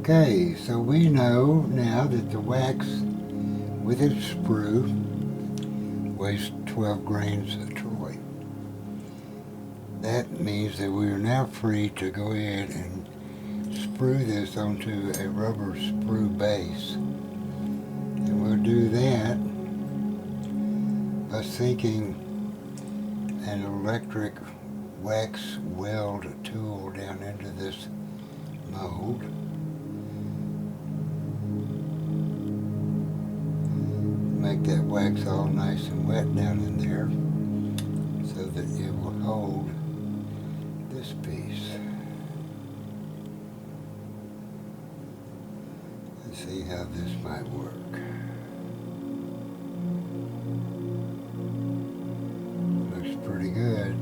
Okay, so we know now that the wax with its sprue weighs 12 grains of troy. That means that we are now free to go ahead and sprue this onto a rubber sprue base. And we'll do that by sinking an electric wax weld tool down into this mold. Make that wax all nice and wet down in there so that it will hold this piece. Let's see how this might work. Looks pretty good.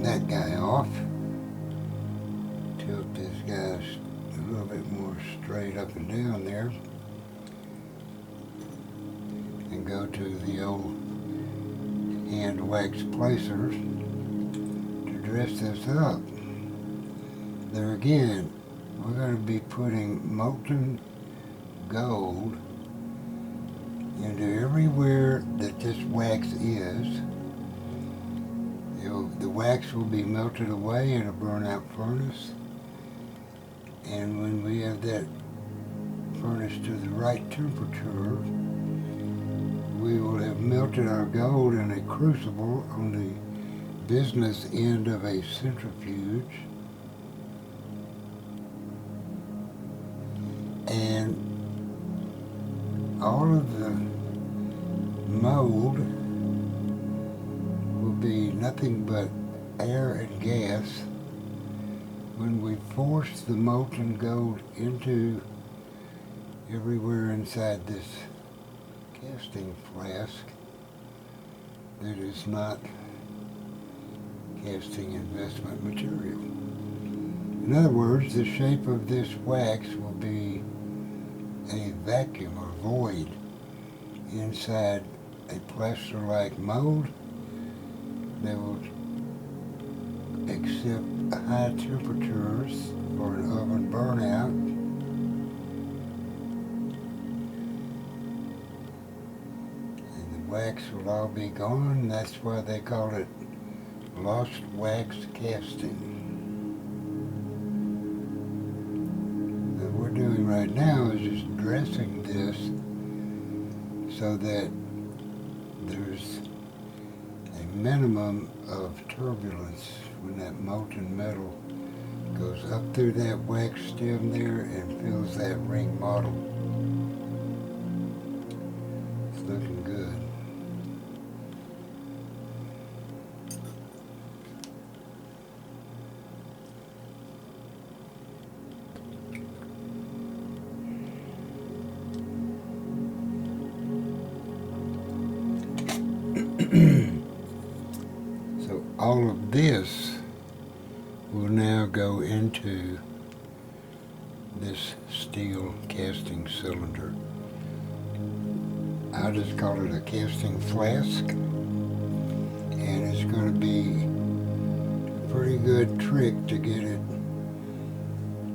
That guy off. Tilt this guy a little bit more straight up and down there. And go to the old hand wax placers to dress this up. There again, we're going to be putting molten gold into everywhere that this wax is. The wax will be melted away in a burnout furnace, and when we have that furnace to the right temperature, we will have melted our gold in a crucible on the business end of a centrifuge, and all of the mold will be nothing but air and gas. When we force the molten gold into everywhere inside this casting flask that is not casting investment material. In other words, the shape of this wax will be a vacuum or void inside a plaster-like mold that will accept high temperatures for an oven burnout. And the wax will all be gone. That's why they call it lost wax casting. What we're doing right now is just dressing this so that there's a minimum of turbulence when that molten metal goes up through that wax stem there and fills that ring model. It's looking good. So all of this will now go into this steel casting cylinder. I'll just call it a casting flask, and it's going to be a pretty good trick to get it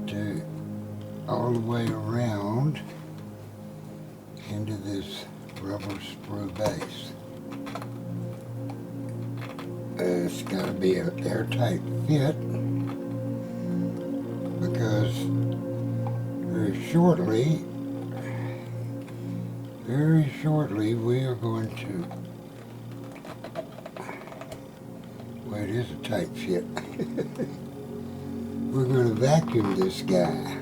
to all the way around into this rubber sprue base. It's got to be an airtight fit, because very shortly we are going to, well, it is a tight fit. We're going to vacuum this guy.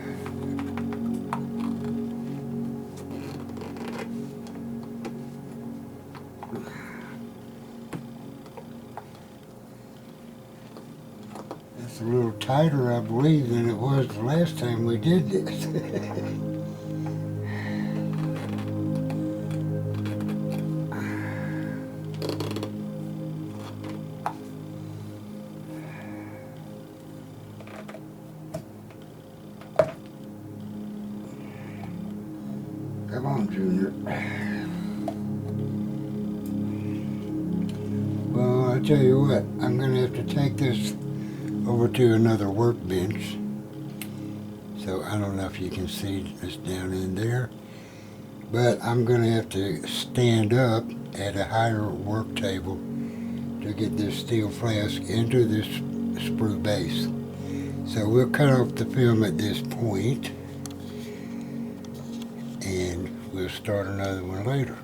It's a little tighter, I believe, than it was the last time we did this. Come on, Junior. Well, I tell you what, I'm going to have to take this over to another workbench. So I don't know if you can see this down in there, but I'm going to have to stand up at a higher work table to get this steel flask into this sprue base. So we'll cut off the film at this point, and we'll start another one later.